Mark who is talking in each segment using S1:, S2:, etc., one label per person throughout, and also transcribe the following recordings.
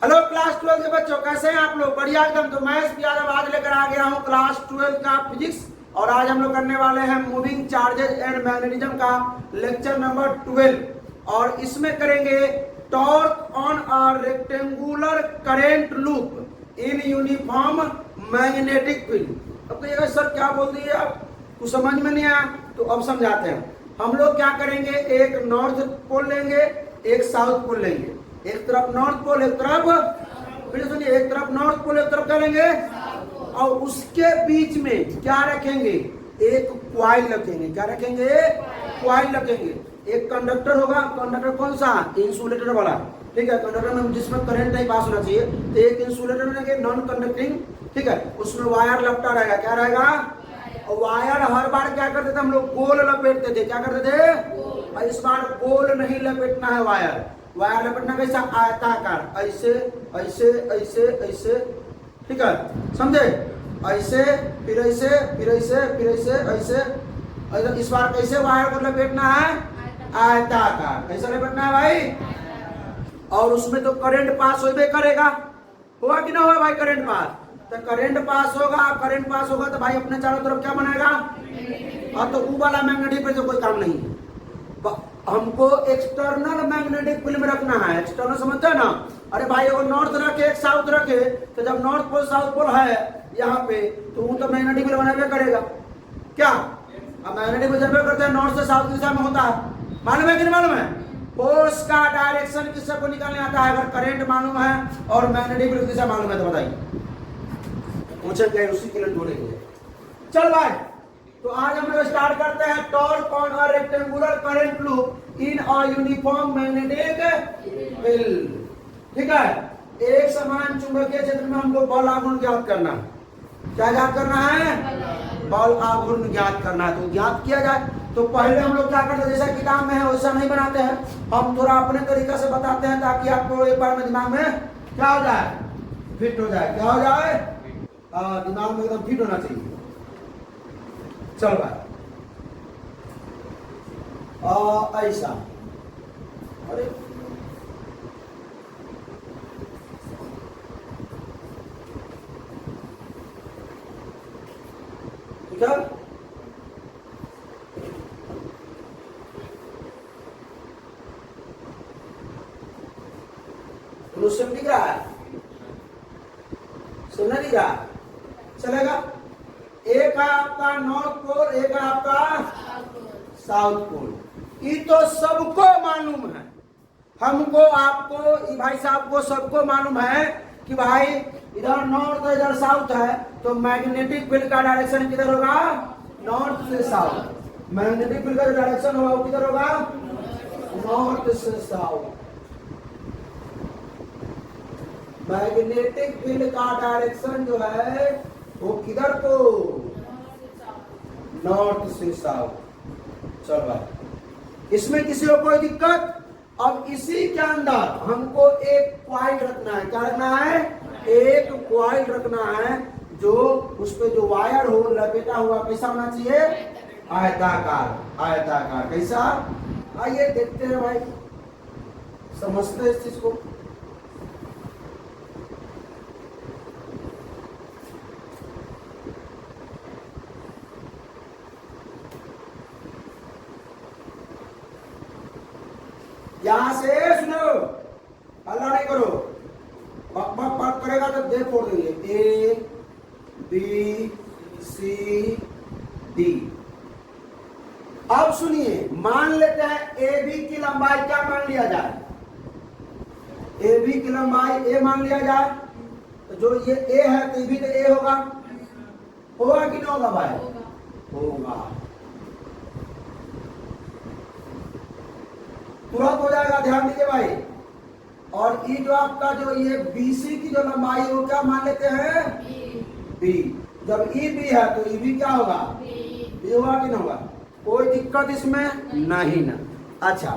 S1: Hello class 12 के बच्चों, कैसे हैं आप लोग? बढ़िया एकदम। तो मैं एस यादव आज लेकर आ गया हूं क्लास 12 का फिजिक्स, और आज हम लोग करने वाले हैं मूविंग चार्जेज एंड मैग्नेटिज्म का लेक्चर नंबर 12। और इसमें करेंगे torque on a rectangular current loop in uniform magnetic field. अब कहिएगा सर क्या बोल दिए आप, कुछ समझ में नहीं आया, तो अब समझाते हैं। हम लोग क्या करेंगे, एक नॉर्थ पोल लेंगे, एक साउथ पोल लेंगे। एक तरफ नॉर्थ पोल, एक तरफ, फिर सुनिए, एक तरफ नॉर्थ पोल, एक तरफ क्या लेंगे, और उसके बीच में क्या रखेंगे, एक क्वाइल रखेंगे। क्या रखेंगे? क्वाइल रखेंगे। एक कंडक्टर होगा, कंडक्टर कौन सा? इंसुलेटर वाला, ठीक है। कंडक्टर में जिसमें करंट नहीं पास होना चाहिए, तो एक इंसुलेटर रहेंगे नॉन कंडक्टिंग, ठीक है। उसमें वायर लपटा रहेगा। क्या रहेगा? वायर हर बार क्या करते थे हम लोग, गोल लपेटते थे। क्या करते थे? और इस बार गोल नहीं लपेटना है वायर। वायर लपेटना कैसा? आयताकार, ऐसे ऐसे ऐसे ऐसे, ठीक है, समझे? ऐसे, फिर ऐसे, फिर ऐसे, फिर ऐसे ऐसे। इस बार कैसे वायर को लपेटना है? आयताकार। कैसे लपेटना है भाई? और उसमें तो करंट पास होबे करेगा, होगा कि ना होगा भाई करंट पास? तो करंट पास होगा, करंट पास होगा तो भाई अपने चारों तरफ क्या बनाएगा? और तो वो वाला मैग्नेटिक पे तो कोई काम नहीं है। हमको एक्सटर्नल मैग्नेटिक फील्ड में रखना है। एक्सटर्नल समझते हैं ना? अरे भाई वो नॉर्थ रखे, एक साउथ रखे, तो जब नॉर्थ पोल साउथ पोल है यहाँ पे, तो वो तो मैग्नेटिक फील्ड बनावे करेगा। क्या अब मैग्नेटिक फील्ड जब करते हैं नॉर्थ से साउथ दिशा में होता है, मालूम है कि नहीं मालूम है? फोर्स का डायरेक्शन किससे को निकालने आता है? अगर करंट मालूम है और मैग्नेटिक फील्ड दिशा मालूम है तो बताइए, पूछेंगे उसी के लिए ढूंढेंगे। चल भाई, तो आज हम लोग स्टार्ट करते हैं torque on a rectangular current loop in a uniform magnetic field, ठीक है। एक समान चुंबकीय क्षेत्र में हमको बल आघूर्ण ज्ञात करना है। क्या ज्ञात करना है? बल आघूर्ण ज्ञात करना है। तो ज्ञात किया जाए तो पहले हम लोग क्या करते हैं, जैसा किताब में है वैसा नहीं बनाते हैं, हम थोड़ा अपने तरीके से बताते हैं ताकि आपको एक बार में दिमाग में क्या हो जाए, फिट हो जाए। क्या हो जाए? दिमाग में एकदम फिट होना चाहिए। चल भाई, ऐसा, अरे ठीक है, सिम दिख रहा है, सिम नहीं दिख रहा, चलेगा। एक है आपका नॉर्थ पोल, एक है आपका साउथ पोल। ये तो सबको मालूम है, हमको, आपको, भाई साहब को, सबको मालूम है कि भाई इधर नॉर्थ है इधर साउथ है, तो मैग्नेटिक फील्ड का डायरेक्शन किधर होगा? नॉर्थ से साउथ। मैग्नेटिक फील्ड का जो डायरेक्शन होगा वो किधर होगा? नॉर्थ से साउथ। मैग्नेटिक फील्ड का डायरेक्शन जो है वो किधर को? नॉर्थ से साउथ। चल भाई, इसमें किसी को कोई दिक्कत? अब इसी के अंदर हमको एक क्वाइल रखना है। क्या रखना है? एक क्वाइल रखना है, जो उस पे जो वायर हो लपेटा हुआ कैसा होना चाहिए? आयताकार। आयताकार कैसा? आइए देखते हैं भाई, समझते हैं इस चीज को। यहां से सुनो, अल्लाह नहीं करो, बक बक बक करेगा तो दे फोड़ देंगे। A B C D. अब सुनिए, मान लेते हैं ए बी की लंबाई क्या मान लिया जाए? ए बी की लंबाई ए मान लिया जाए, तो जो ये ए है तो ये भी तो ए होगा। होगा कि नहीं होगा भाई? होगा। तुरंत हो जाएगा, ध्यान दीजिए भाई। और ये जो आपका जो ये बीसी की जो लंबाई है वो क्या मान लेते हैं? बी। जब ई बी है तो ई बी क्या होगा? बी होगा कि नहीं होगा? कोई दिक्कत इसमें नहीं ना। अच्छा,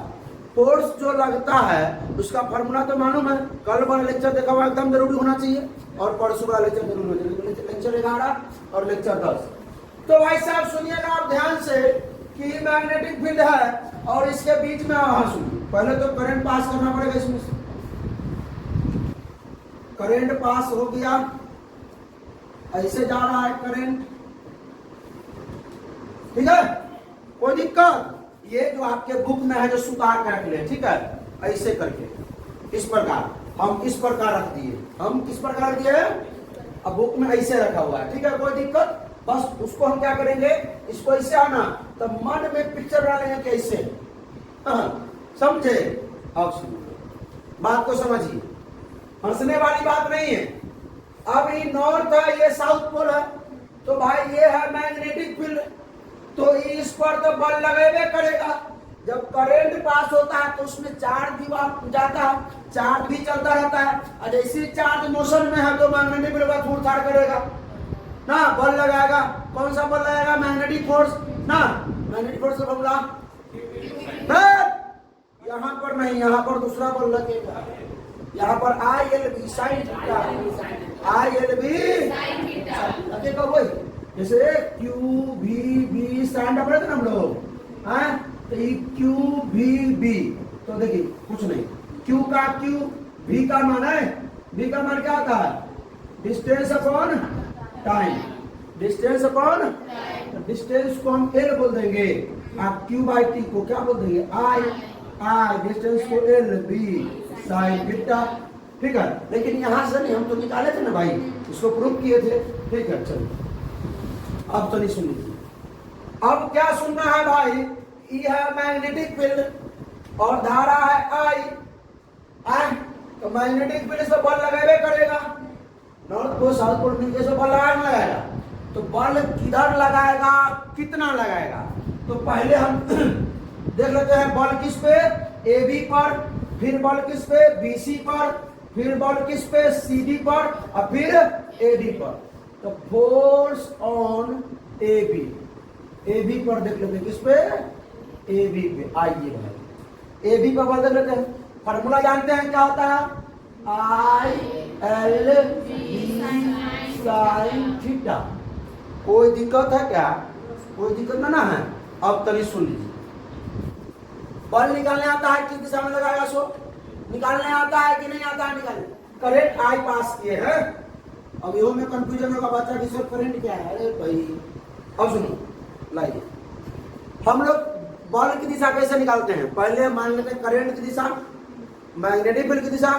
S1: फोर्स जो लगता है उसका फॉर्मूला तो मालूम है, कल वाला लेक्चर देखा हुआ एकदम जरूरी होना चाहिए, और परसों वाला लेक्चर जरूरी होना चाहिए, लेक्चर 11 और लेक्चर 10। तो भाई साहब सुनिएगा आप ध्यान से कि मैग्नेटिक फील्ड है और इसके बीच में, हाँ सुनिए, पहले तो करंट पास करना पड़ेगा इसमें से। करंट पास हो गया, ऐसे जा रहा है करंट, ठीक है, कोई दिक्कत? ये जो आपके बुक में है जो सुतार कर ले, ठीक है, ऐसे करके इस प्रकार हम इस प्रकार रख दिए, हम किस प्रकार रख दिए, अब बुक में ऐसे रखा हुआ है, ठीक है, कोई दिक्कत? बस उसको हम क्या करेंगे, इसको ऐसे आना, तो मन में पिक्चर बना लेंगे कैसे, समझे? अब सुनिए, बात को समझिए, हंसने वाली बात नहीं है। अब ये नॉर्थ है, ये साउथ पोल है, तो भाई ये है मैग्नेटिक फील्ड, तो इस पर तो बल लगेबे करेगा। जब करंट पास होता है तो उसमें चार्ज भी जाता है, चार्ज भी चलता रहता है, और जैसे चार्ज मोशन में है तो मैग्नेटिक फील्ड का छूड़-छाड़ करेगा ना, बल लगाएगा। कौन सा बल लगाएगा? मैग्नेटिक फोर्स ना, मैग्नेटिक फोर्स का फॉर्मूला यहाँ पर नहीं, यहाँ पर दूसरा बल लगेगा, यहाँ पर ILB साइन थीटा, ILB लगेगा वही, जैसे QVB साइन पढ़े थे ना हम लोग, तो ये QVB, तो देखिए कुछ नहीं, Q का Q, V का मान है, V का मान क्या होता है? Distance upon time, distance upon, distance को हम L बोल देंगे, आप Q बाई T को क्या बोल देंगे? I, डिस्टेंस को L, B साइन थीटा, ठीक है। लेकिन यहां से नहीं, हम तो निकाले थे ना भाई, इसको प्रूव किए थे, ठीक है। चलिए अब तो नहीं सुन लीजिए, अब क्या सुनना है भाई? ये है मैग्नेटिक फील्ड और धारा है I, तो मैग्नेटिक फील्ड से बल लगावे करेगा, नॉर्थ पोल साउथ पोल मिलके से बल लगाएगा, तो बल किधर लगाएगा, कितना लगाएगा? तो पहले हम देख लेते हैं बल किस पे, AB पर, फिर बल किस पे, BC पर, फिर बल किस पे, CD पर, और फिर AD पर। तो फोर्स ऑन AB, AB पर देख लेते हैं, किस पे, AB पे। आइए भाई AB पर बल देख लेते हैं, फॉर्मूला जानते हैं क्या होता है? ILB sine theta. कोई दिक्कत है क्या? कोई दिक्कत ना है? अब तनी सुन लीजिए, बल निकालने आता है किस दिशा में लगाएगा? सो निकालने आता है कि नहीं आता है? निकालने करंट I पास किए हैं। अब यो में कंफ्यूजन होगा बच्चा कि सर करंट क्या है? अरे भाई अब सुनो, लाइए, हम लोग बल की दिशा कैसे निकालते हैं? पहले मान लेते हैं करंट की दिशा, मैग्नेटिक फील्ड की दिशा।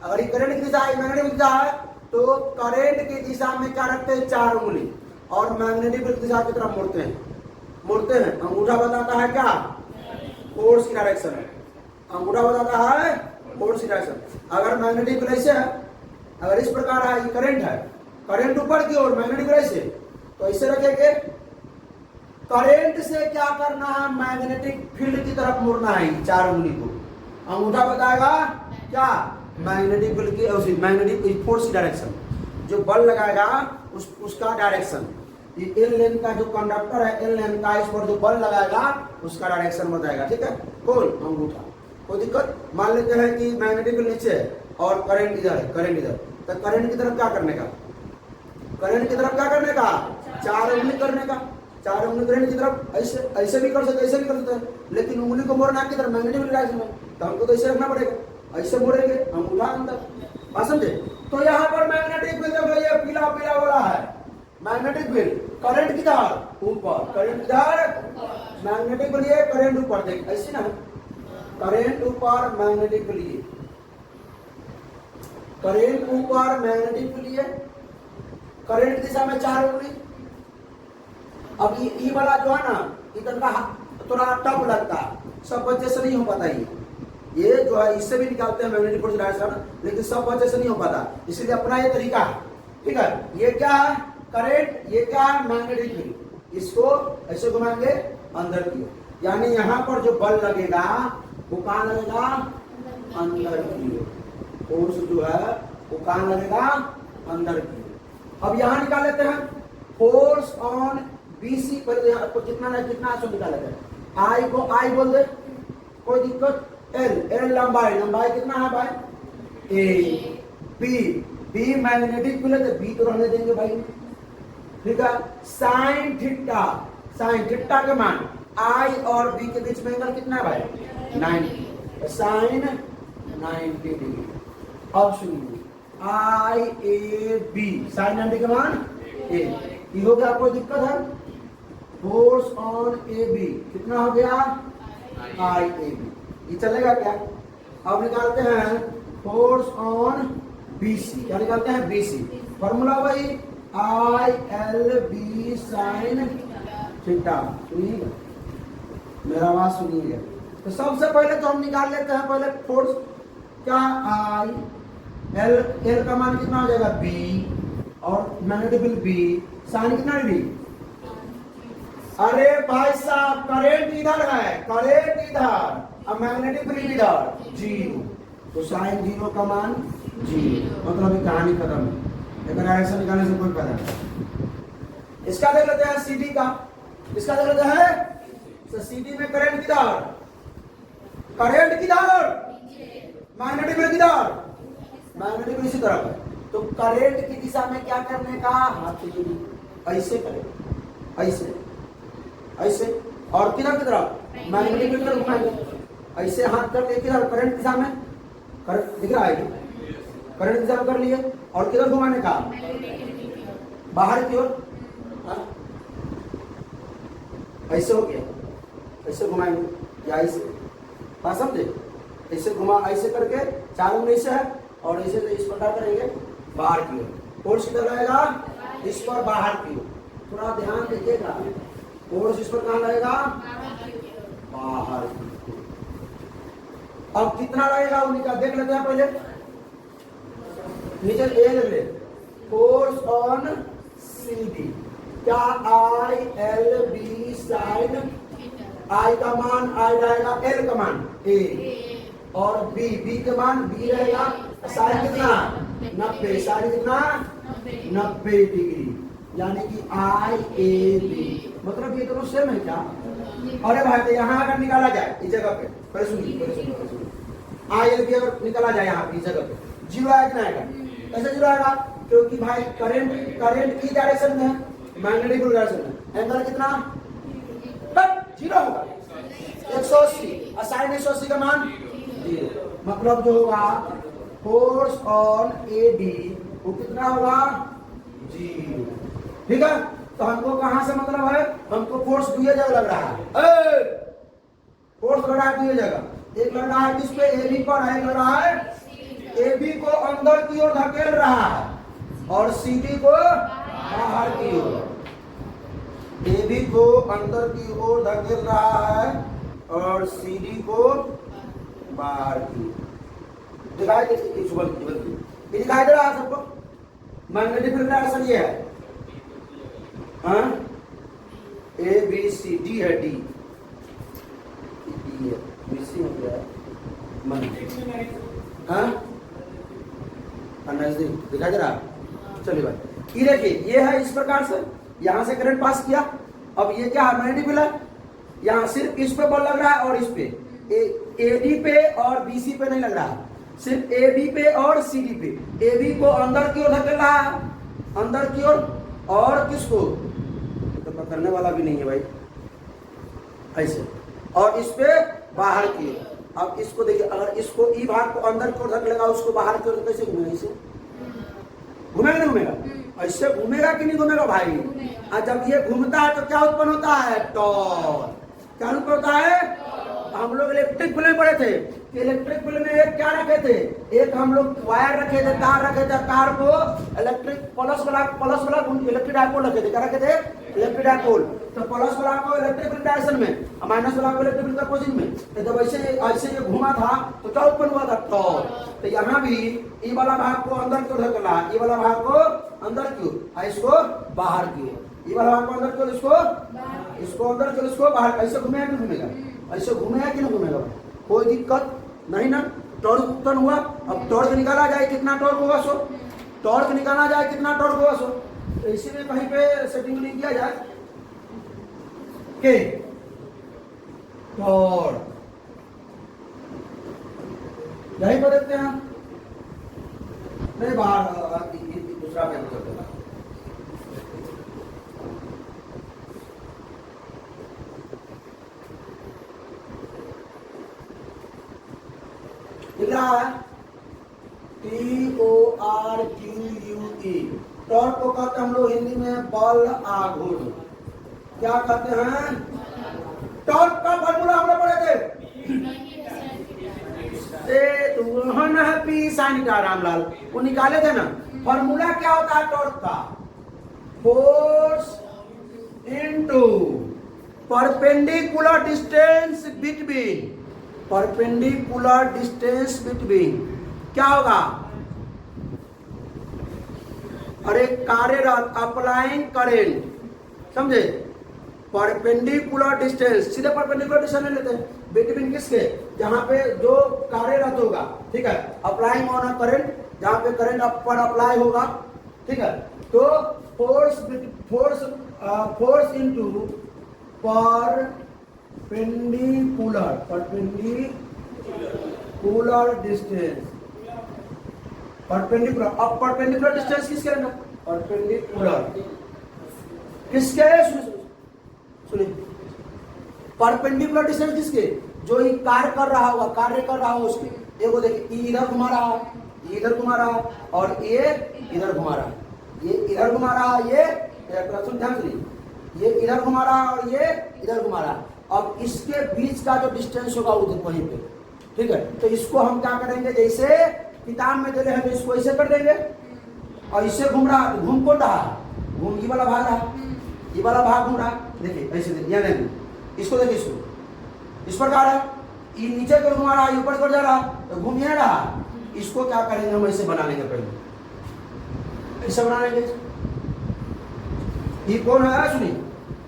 S1: अगर ये करंट की दिशा है, मैग्नेटिक दिशा है, तो करंट की दिशा में क्या रखते हैं? 4 उंगली, और मैग्नेटिक फील्ड की दिशा की तरफ मुड़ते हैं, मुड़ते हैं। अंगूठा बताता है क्या? फोर्स की डायरेक्शन है, अंगूठा बताता है फोर्स की डायरेक्शन। अगर मैग्नेटिक फील्ड ऐसे है, अगर इस प्रकार है, ये करंट है, करंट ऊपर की ओर, मैग्नेटिक फील्ड ऐसे, तो ऐसे रखेंगे। करंट से क्या करना है? मैग्नेटिक फील्ड की तरफ मुड़ना है, 4 उंगली को। अंगूठा बताएगा क्या? मैग्नेटिक फील्ड की, मैग्नेटिक फोर्स की डायरेक्शन, जो बल लगाएगा उसका डायरेक्शन। ये एल लेंथ का जो कंडक्टर है, एल लेंथ का, इस पर जो बल लगाएगा उसका डायरेक्शन बताएगा, ठीक है। कौन? अंगूठा। कोई दिक्कत? मान लेते हैं कि मैग्नेटिक फील्ड नीचे है और करंट इधर है, करंट इधर, तो करंट की तरफ क्या करने का? करंट की तरफ क्या करने का? 4 उंगली करने का, 4 उंगली करंट की तरफ। ऐसे ऐसे भी कर सकते, ऐसे भी कर सकते हैं, लेकिन उंगली को मोड़ना किधर? मैग्नेटिक फील्ड डायरेक्शन में, तो हमको तो ऐसे रखना पड़ेगा, ऐसे मोड़ेंगे, अंगूठा अंदर, बात समझे? तो यहाँ पर मैग्नेटिक फील्ड देखो, ये पीला पीला वाला है मैग्नेटिक फील्ड, करंट किधर? ऊपर, करंट किधर? मैग्नेटिक फील्ड, ये करंट ऊपर, देख ऐसे ना, करंट ऊपर, मैग्नेटिक फील्ड ये, करंट ऊपर, मैग्नेटिक फील्ड ये, करंट दिशा में 4 उंगली। अब ये वाला जो है ना, इधर का थोड़ा टफ लगता है, सब बच्चे से नहीं हो पाता ये जो है, इससे भी निकालते हैं मैग्नेटिक फोर्स डायरेक्शन, लेकिन सब बच्चे से नहीं हो पाता, इसलिए अपना ये तरीका है, ठीक है। ये क्या है? करंट, ये क्या है? Magnetic field. इसको ऐसे घुमाएंगे अंदर की ओर, यानी यहाँ पर जो बल लगेगा वो कहाँ लगेगा? अंदर की ओर। फोर्स जो है वो कहाँ लगेगा? अंदर की ओर। अब यहाँ निकाल लेते हैं फोर्स ऑन BC पर, कितना सो निकाल लेते हैं। I को I बोल दे, कोई दिक्कत? L लंबाई, लंबाई कितना है भाई? A, B मैग्नेटिक फील्ड है, B तो रहने देंगे भाई, ठीक है। साइन थीटा, साइन थीटा के मान I और B के बीच में एंगल कितना है भाई? 90, साइन 90 डिग्री। अब सुनिए, आई ए बी, साइन 90 का मान ए। ये हो गया, कोई दिक्कत है? फोर्स ऑन ए बी कितना हो गया? आई ए बी। ये चलेगा क्या? अब निकालते हैं फोर्स ऑन बी सी। क्या निकालते हैं? B C. फॉर्मूला वही I L B sine theta. सुनिएगा, मेरा आवाज सुनिएगा। तो सबसे पहले तो हम निकाल लेते हैं पहले फोर्स क्या? आई एल, एल का मान कितना हो जाएगा? बी, और मैग्नेटिक फील्ड बी, साइन कितना बी? अरे भाई साहब, करेंट इधर है, करेंट इधर, अब मैग्नेटिक फील्ड इधर, जीरो। तो साइन जीरो का मान जीरो, मतलब ये कहानी खत्म है। अगर ऐसा निकालने से कोई फायदा नहीं। इसका देख लेते हैं सीडी का, इसका देख लेते हैं। तो सीडी में करंट किधर? करंट किधर? मैग्नेटिक फील्ड किधर? मैग्नेटिक फील्ड इसी तरफ है। तो करंट की दिशा में क्या करने का? हाथ की ऐसे करें, ऐसे ऐसे, और किधर की तरफ? मैग्नेटिक फील्ड की तरफ घुमाएंगे। ऐसे हाथ कर लिए किधर? करंट दिशा में। करंट दिख रहा है, करंट दिशा में कर लिए, और किधर घुमाने का? बाहर की ओर। ऐसे हो गया, ऐसे घुमाएंगे या ऐसे, बात समझे? ऐसे घुमा, ऐसे करके चारों में ऐसे है, और ऐसे तो इस प्रकार करेंगे बाहर की ओर। फोर्स किधर रहेगा? इस पर, बाहर की ओर। थोड़ा ध्यान दीजिएगा, फोर्स इस पर कहाँ रहेगा? बाहर की ओर। अब कितना रहेगा उनका देख लेते हैं पहले। नीचे ए ले, फोर्स ऑन सी डी क्या? आई एल बी साइन, आई का मान आई रहेगा, एल का मान ए, और बी, बी के मान बी रहेगा। साइन कितना? 90, साइन कितना? 90 डिग्री, यानी कि आई ए बी। मतलब ये दोनों सेम है क्या? अरे भाई, तो यहाँ अगर निकाला जाए इस जगह पे, पहले सुनिए, आई एल बी अगर निकाला जाए यहाँ पे इस जगह पे, जीरो आएगा कितना आएगा? कैसे जीरो आएगा? क्योंकि भाई करंट की डायरेक्शन में, मैग्नेटिक फील्ड डायरेक्शन में, एंगल कितना? जीरो होगा, 180, और साइन 180 का मान जीरो। मतलब जो होगा फोर्स ऑन ए डी वो कितना होगा? जीरो। ठीक है, तो हमको कहां से मतलब है? हमको फोर्स दुई जगह लग रहा है। फोर्स लग रहा है दुई जगह, एक लग रहा है किस पे? ए बी पर, एक लग रहा है ए बी को अंदर की ओर धकेल रहा है, और सी डी को बाहर की ओर। ए बी को अंदर की ओर धकेल रहा है, और सी डी को बाहर की। दिखाई दिखाई दे रहा है सबको? मैग्नेटिक फील्ड डायरेक्शन ये है, ए बी सी, डी है, डी है, बी सी हो गया, नजदीक दिखाई दे रहा। चलिए भाई, ये देखिए, ये है इस प्रकार से, यहां से करंट पास किया। अब ये क्या है? मैग्नेटिक फील्ड है, यहाँ सिर्फ इस पे बल लग रहा है, और इस पे ए डी पे और बी सी पे नहीं लग रहा है, सिर्फ ए बी पे और सी डी पे। ए बी को अंदर की ओर धकेल रहा है, अंदर की ओर, और किसको? तो पकड़ने वाला भी नहीं है भाई, ऐसे, और इस पे बाहर की ओर। अब इसको देखिए, अगर इसको ई भाग को अंदर की ओर धकेलेगा, उसको बाहर की ओर, कैसे घूमेगा? ऐसे घूमेगा नहीं घूमेगा? ऐसे घूमेगा कि नहीं घूमेगा भाई? और जब ये घूमता है तो क्या उत्पन्न होता है? टॉर्क। क्या उत्पन्न होता है? हम लोग इलेक्ट्रिक फील्ड में पढ़े थे, इलेक्ट्रिक फील्ड में एक क्या रखे थे? एक हम लोग वायर रखे थे, तार रखे थे, तार को इलेक्ट्रिक प्लस वाला इलेक्ट्रिक डायपोल रखे थे। क्या रखे थे? Electric dipole. तो प्लस वाला को इलेक्ट्रिक फील्ड डायरेक्शन में, और माइनस वाला को इलेक्ट्रिक फील्ड अपोजिट में। तो जब ऐसे ये घुमा था तो क्या उत्पन्न हुआ था? टॉर्क। तो यहाँ भी ये वाला भाग को अंदर की ओर धकेला, ये वाला भाग को अंदर की ओर, इसको बाहर की ओर। ये वाला भाग को अंदर की ओर, इसको अंदर की ओर, इसको बाहर। ऐसे घूमेगा कि घूमेगा? ऐसे घूमेगा कि नहीं घूमेगा? कोई दिक्कत नहीं ना? टॉर्क उत्पन्न हुआ। अब टॉर्क निकाला जाए, कितना टॉर्क होगा? सो टॉर्क निकाला जाए, कितना टॉर्क होगा? सो तो इसीलिए कहीं पे सेटिंग नहीं किया जाए के टॉर्क, यही पर देखते हैं। नहीं, बाहर दूसरा क्या करते हैं? लिख रहा है TOR TORQUE। टॉर्क को कहते हैं हम लोग हिंदी में बल आघूर्ण। क्या कहते हैं? टॉर्क का फॉर्मूला हम लोग पढ़े थे, पी साइन का रामलाल वो निकाले थे ना। फॉर्मूला क्या होता है टॉर्क का? Force into perpendicular distance between, perpendicular distance between क्या होगा? अरे कार्यरत अप्लाइंग करेंट, समझे? परपेंडिकुलर डिस्टेंस, सीधे परपेंडिकुलर डिस्टेंस ले लेते हैं बिटवीन किसके? जहां पे जो कार्यरत होगा, ठीक है, अप्लाइंग ऑन अ करंट, जहां पे करंट पर अप्लाई होगा, ठीक है। तो force into perpendicular distance, perpendicular. अब परपेंडिकुलर डिस्टेंस किसके रहना? परपेंडिकुलर किसके? सुनिए, परपेंडिकुलर डिस्टेंस किसके? जो ही कार्य कर रहा होगा, कार्य कर रहा होगा उसके। देखो देखिए, इधर घुमा रहा है, इधर घुमा रहा है, और ये इधर घुमा रहा है, ये इधर घुमा रहा है, ये ध्यान से, ये इधर घुमा रहा है और ये इधर घुमा रहा है। अब इसके बीच का जो डिस्टेंस होगा उधर वहीं पे, ठीक है। तो इसको हम क्या करेंगे? जैसे किताब में दे रहे हैं तो इसको ऐसे कर देंगे, और इससे घूम रहा, घूम कौन रहा? घूम ये वाला भाग रहा, ये वाला भाग घूम रहा। देखिए ऐसे देखिए, नहीं इसको देखिए, इसको इस प्रकार है, ये नीचे को घुमा रहा, ऊपर को जा रहा, तो घूम ये रहा। इसको क्या करेंगे हम? ऐसे बना लेंगे, पहले ऐसे बना लेंगे। ये कौन है? सुनिए,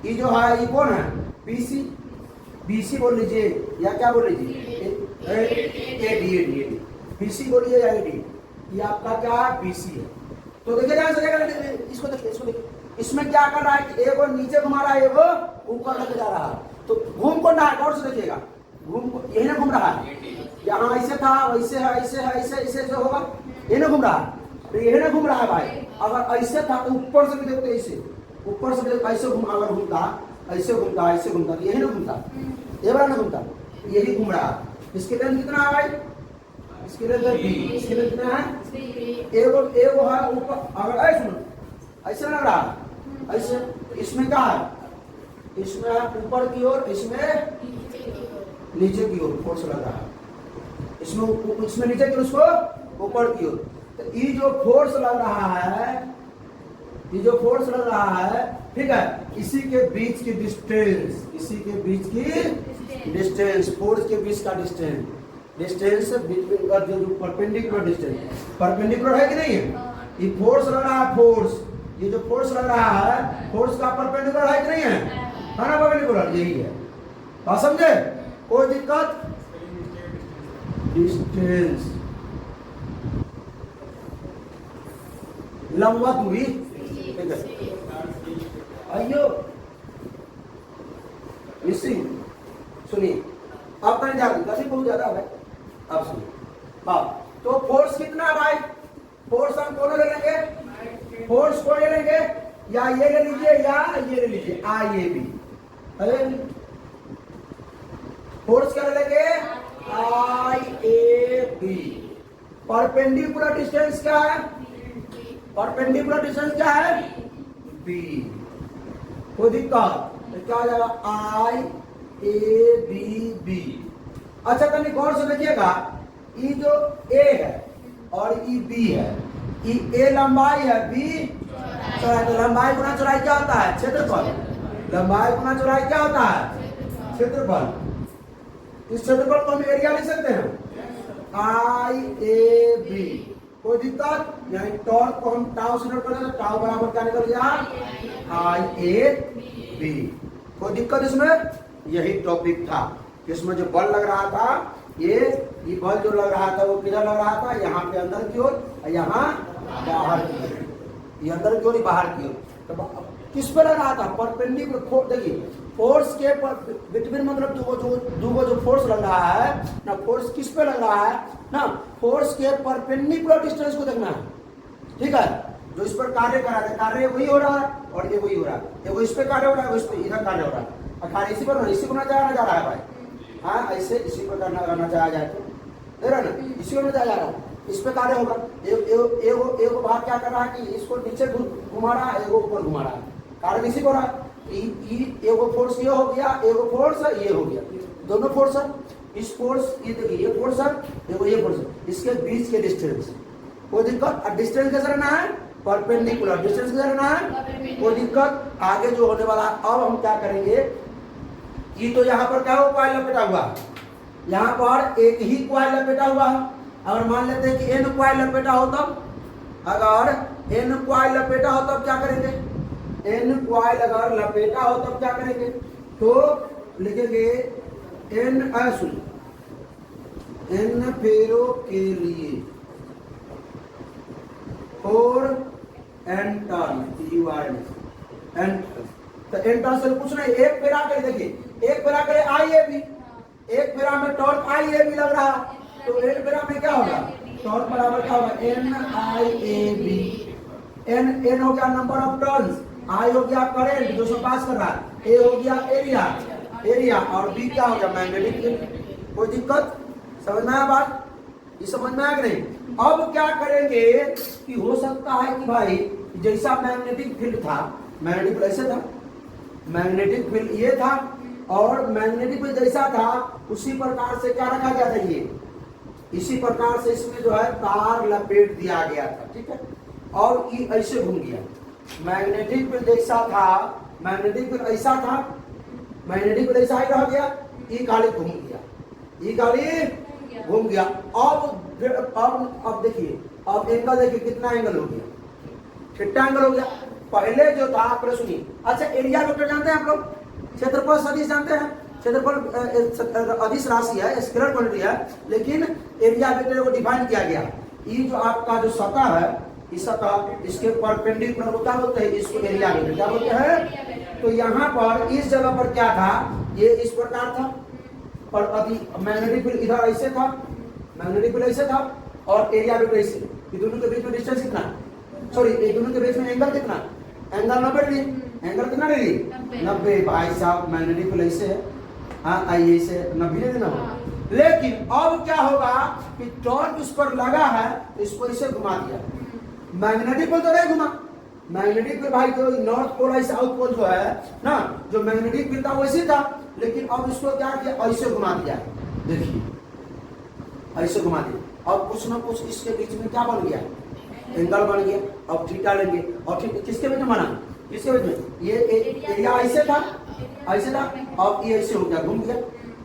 S1: ये जो है ये कौन है? BC, BC बोल लीजिए या क्या बोल लीजिए? AD, BC बोलिए या AD। ये आपका क्या है? BC है। तो देखिए ध्यान से, इसको देखिए, इसको देखिए, इसमें क्या कर रहा है? एक और नीचे घुमा रहा है, एक और ऊपर लेके जा रहा है। तो घूम कौन रहा है? गौर से देखिएगा, घूम यही ना घूम रहा है। यहाँ ऐसे था, वैसे है, ऐसे है, ऐसे ऐसे ऐसे होगा, ये ना घूम रहा है। तो यही ना घूम रहा है भाई। अगर ऐसे था तो ऊपर से भी देखते, ऐसे ऊपर से भी ऐसे घूम, अगर घूमता ऐसे घूमता, ऐसे घूमता, तो यही ना घूमता, ये वाला ना घूमता, यही घूम रहा है। इसके लेंथ कितना है भाई? इसके लेंथ B, इसके लेंथ कितना है? एगो है ऊपर, अगर ऐसे सुनो, ऐसे लग रहा है, ऐसे, इसमें क्या है? इसमें ऊपर की ओर, इसमें नीचे की ओर फोर्स लग रहा है। इसमें नीचे की ओर, उसको ऊपर की ओर। तो ये जो फोर्स लग रहा है, ये जो फोर्स लग रहा है, ठीक है, इसी के बीच की डिस्टेंस, इसी के बीच की डिस्टेंस, फोर्स के बीच का डिस्टेंस बिटवीन जो परपेंडिकुलर डिस्टेंस, परपेंडिकुलर है कि नहीं है? ये फोर्स लग रहा है, फोर्स, ये जो फोर्स लग रहा है, फोर्स का परपेंडिकुलर है कि नहीं है? है ना परपेंडिकुलर, यही है। बात समझे? कोई दिक्कत? डिस्टेंस, लंबा दूरी, आइयो मिसिंग। सुनिए, अब कहीं ज्यादा कभी बहुत ज्यादा है। अब सुनिए, हाँ, तो फोर्स कितना है भाई? फोर्स हम कौन ले लेंगे? फोर्स को ले लेंगे, या ये ले लीजिए या ये ले लीजिए, IAB। अरे फोर्स क्या ले लेंगे? IAB। परपेंडिकुलर डिस्टेंस क्या है? परपेंडिकुलर डिस्टेंस क्या है? B। कोई दिक्कत? तो क्या हो जाएगा? IABB। अच्छा कहीं गौर से देखिएगा, ये जो A है और ये B है, ये A लंबाई है, B चौड़ाई। तो लंबाई गुना चौड़ाई क्या होता है? क्षेत्रफल। लंबाई गुना चौड़ाई क्या होता है? क्षेत्रफल। इस क्षेत्रफल को हम एरिया लिख सकते हैं, IAB। कोई दिक्कत? यानी टॉर्क को हम टाउ से नोट कर देंगे, टाउ बराबर क्या निकल गया? IAB। कोई दिक्कत इसमें? यही टॉपिक था। इसमें जो बल लग रहा था, ये बल जो लग रहा था वो किधर लग रहा था? यहाँ पे अंदर की ओर, यहाँ बाहर की ओर, ये अंदर की ओर, बाहर की ओर। तो किस पे लग रहा था? परपेंडिकुलर। देखिए, फोर्स के बिटवीन, मतलब जो फोर्स लग रहा है ना, फोर्स किस पे लग रहा है ना? फोर्स के परपेंडिकुलर डिस्टेंस को देखना है, ठीक है। जो इस पर कार्य करा है, कार्य वही हो रहा है और ये वही हो रहा है। देखो इस पे कार्य हो रहा है, इस पे इधर कार्य हो रहा है, और कार्य इसी पर, इसी को ना जा रहा है भाई। हाँ, ऐसे इसी पर करना जाया जाए तो दे रहा ना, इसी को ना जाया जा रहा है। इस पे कार्य होगा। एगो भाग क्या कर रहा है कि इसको नीचे घुमा रहा है, एगो ऊपर घुमा रहा है, कार्य इसी को रहा है। एगो फोर्स ये हो गया, एगो फोर्स ये हो गया, दोनों फोर्स है। इस फोर्स ये देखिए, ये फोर्स है, एगो ये फोर्स है, इसके बीच के डिस्टेंस कोई दिक्कत। डिस्टेंस कैसे रहना है? परपेंडिकुलर। डिस्टेंस कैसे रहना है? कोई दिक्कत। आगे जो होने वाला, अब हम क्या करेंगे कि तो यहाँ पर क्या हो, कॉइल लपेटा हुआ, यहाँ पर एक ही कॉइल लपेटा हुआ है। अगर मान लेते हैं कि एन कॉइल लपेटा हो, तब अगर एन कॉइल लपेटा हो तब क्या करेंगे? एन कॉइल अगर लपेटा हो तब क्या करेंगे? तो लिखेंगे एन एन फेरो के लिए 4 एन टर्न एन। तो एन टर्न से कुछ नहीं, एक फेरा के देखिए, एक फेरा के आई ए बी, एक फेरा में टॉर्क आई ए बी लग रहा, तो एन फेरा में क्या होगा? टॉर्क बराबर क्या होगा? N I A B. N हो गया नंबर ऑफ टर्न्स, आई हो गया करंट जो सब पास कर रहा है, ए हो गया एरिया और बी क्या हो गया? Magnetic field. कोई दिक्कत? समझ में आया बात? ये समझ में आया कि नहीं? अब क्या करेंगे कि हो सकता है कि भाई जैसा मैग्नेटिक फील्ड था, मैग्नेटिक फील्ड ऐसे था, मैग्नेटिक फील्ड ये था, और मैग्नेटिक फील्ड जैसा था उसी प्रकार से क्या रखा गया था, ये इसी प्रकार से इसमें जो है तार लपेट दिया गया था, ठीक है, और ये ऐसे घूम गया। मैग्नेटिक फील्ड जैसा था, मैग्नेटिक फील्ड ऐसा था, मैग्नेटिक फील्ड ऐसा ही रह गया, ये गाड़ी घूम गया, ये गाड़ी घूम गया। अब देखिए, अब एंगल देखिए कितना एंगल हो गया, थीटा एंगल हो गया। पहले जो था, आप सुनिए। अच्छा, एरिया वेक्टर जानते हैं आप लोग? क्षेत्रफल सदिश जानते हैं? क्षेत्रफल अदिश राशि है, स्केलर क्वांटिटी है, लेकिन एरिया वेक्टर को डिफाइन किया गया। ये जो आपका जो सतह है, इस सतह इसके परपेंडिकुलर होता बोलते हैं, इसको एरिया वेक्टर क्या बोलते हैं? तो यहाँ पर इस जगह पर क्या था, ये इस प्रकार था, और अभी मैग्नेटिक फील्ड इधर ऐसे था, मैग्नेटिक फील्ड ऐसे था, और एरिया वेक्टर ऐसे। ये दोनों के बीच में डिस्टेंस कितना? सॉरी, ये दोनों के बीच में एंगल कितना? Angle 90 degree. एंगल कितना डिग्री? 90। भाई साहब मैग्नेटिक फील्ड ऐसे है, हाँ आइए से 90 डिग्री ना। लेकिन अब क्या होगा कि टॉर्क इस पर लगा है, इसको इसे घुमा दिया। मैग्नेटिक फील्ड तो नहीं घुमा, मैग्नेटिक फील्ड भाई जो नॉर्थ पोल है, साउथ पोल जो है ना, जो मैग्नेटिक फील्ड था वैसे था, लेकिन अब इसको क्या किया? ऐसे घुमा दिया। देखिए ऐसे घुमा दिया। अब कुछ ना कुछ इसके बीच में क्या बन गया? एंगल बन गया। अब थीटा लेंगे, और किसके बीच में बना? किसके बीच में? ये एरिया ऐसे था, ऐसे था, अब ये ऐसे हो गया, घूम गया।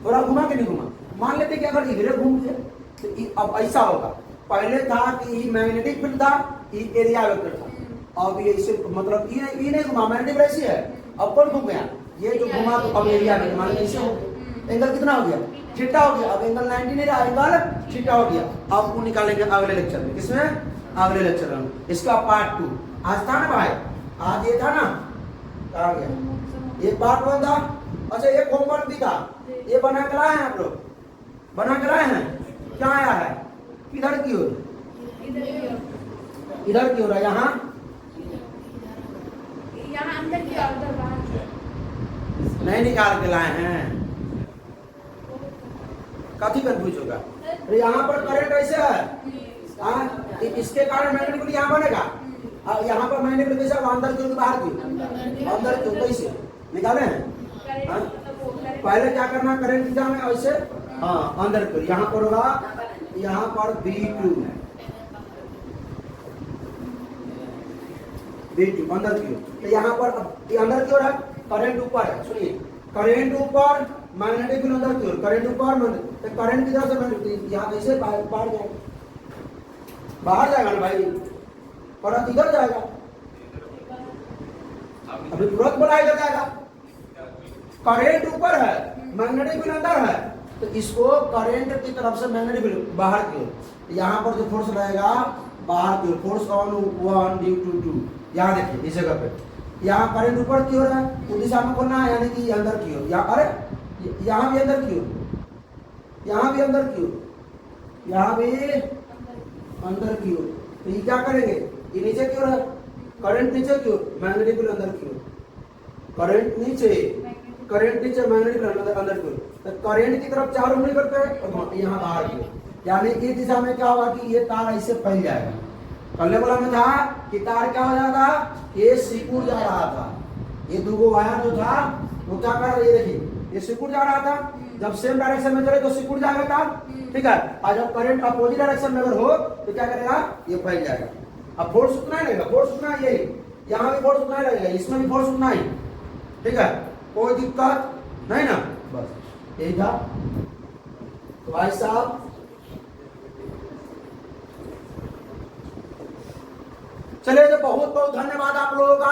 S1: थोड़ा घुमा कि नहीं घुमा? मान लेते कि अगर इधर घूम गया तो अब ऐसा होगा। पहले था कि ये मैग्नेटिक फील्ड था, ये एरिया वेक्टर था, अब ये इसे मतलब ये नहीं घुमा, मैग्नेटिक ऐसी है, अब कौन घूम गया? ये जो घुमा, तो अब एरिया वेक्टर मान लीजिए हो, एंगल कितना हो गया? थीटा हो गया। अब एंगल 90 नहीं रहा, एंगल थीटा हो गया। अब वो निकालेंगे अगले लेक्चर में। किसमें? अगले लेक्चर में। इसका पार्ट 2 आज था ना भाई, आज ये था ना, आ गया ये पार्ट 1 था। अच्छा, ये होमवर्क भी था, ये बना कर लाए हैं आप लोग? बना कर लाए हैं? क्या आया है? किधर की ओर? इधर की ओर है। यहाँ
S2: अंदर की ओर, उधर बाहर
S1: नहीं निकाल के लाए हैं, काफी कंफ्यूज होगा। अरे यहाँ पर करंट ऐसे है, इसके कारण मैग्नेटिक फील्ड यहाँ बनेगा, और यहाँ पर मैग्नेटिक फील्ड कैसे? अंदर की बाहर की? अंदर की। कैसे निकाले हैं? पहले क्या करना, करंट दिशा में ऐसे, हाँ अंदर की। यहाँ पर होगा, यहाँ पर B2 अंदर की ओर। तो यहाँ पर अंदर की ओर है, करंट ऊपर है। सुनिए, करंट ऊपर, मैग्नेटिक फील्ड अंदर की ओर, करंट ऊपर, तो करंट किधर से? मैग्नेटिक यहाँ ऐसे बाहर जाएगा, बाहर जाएगा ना भाई, करंट इधर जाएगा, अभी तुरंत बोला इधर जाएगा। करंट ऊपर है, मैग्नेटिक फील्ड अंदर है, तो इसको करंट की तरफ से मैग्नेटिक फील्ड बाहर की ओर। यहाँ पर जो फोर्स रहेगा बाहर की ओर, फोर्स ऑन 1 ड्यू टू 2। यहाँ देखिए इस जगह पे, यहाँ करंट ऊपर की ओर है, उस दिशा में खोलना है, यानी कि अंदर की ओर। अरे यहाँ भी अंदर की ओर, यहाँ भी अंदर की ओर, यहाँ भी अंदर की ओर। तो ये क्या करेंगे? ये नीचे की ओर है, करंट नीचे की ओर, मैग्नेटिक फील्ड अंदर की ओर। करंट नीचे, मैग्नेटिक फील्ड अंदर की ओर। तो करंट की तरफ 4 उंगली करते हैं, और यहाँ बाहर की ओर। यानी इस दिशा में क्या होगा कि ये तार ऐसे फैल जाएगा। पहले बोला में था कि तार क्या हो जाता, ये सिकुड़ जा रहा था, ये दो वायर जो था वो क्या कर रही है, देखिए ये सिकुड़ जा रहा था। जब सेम डायरेक्शन में चले तो सिकुड़ जाएगा तार, ठीक है। और जब करंट अपोजिट डायरेक्शन में अगर हो तो क्या करेगा, ये फैल जाएगा। अब फोर्स उतना ही लगेगा, फोर्स उतना ही, यहाँ भी फोर्स उतना ही लगेगा, इसमें भी फोर्स उतना ही, ठीक है, कोई दिक्कत नहीं ना, बस यही था। तो भाई साहब चलिए, तो बहुत बहुत धन्यवाद आप लोगों का।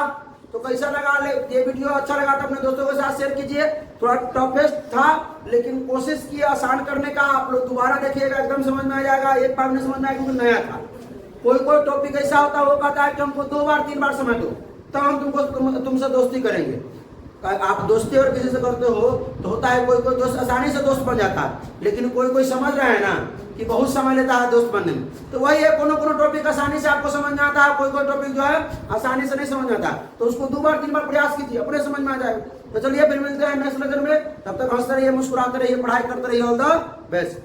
S1: तो कैसा लगा ये वीडियो, अच्छा लगा तो अपने दोस्तों के साथ शेयर कीजिए। थोड़ा टफेस्ट था लेकिन कोशिश की आसान करने का। आप लोग दोबारा देखिएगा, एकदम समझ में आ जाएगा, एक बार में समझ में आएगा क्योंकि नया था। कोई कोई टॉपिक ऐसा होता है वो कहता है कि हमको 2 बार 3 बार समझ दो तब हम तुमसे दोस्ती करेंगे। आप दोस्ती और किसी से करते हो तो होता है कोई कोई दोस्त आसानी से दोस्त बन जाता है, लेकिन कोई कोई समझ रहा है ना कि बहुत समय लेता है दोस्त बनने में। तो वही है, कोनो कोनो टॉपिक आसानी से आपको समझ में आता है, कोई कोई टॉपिक जो है आसानी से नहीं समझ आता, तो उसको 2 बार 3 बार प्रयास कीजिए, अपने समझ में आ जाएगा। तो चलिए फिर मिलते हैं नेक्स्ट लेक्चर में, तब तक हंसते रहिए, मुस्कुराते रहिए, पढ़ाई करते रहिए। All the best.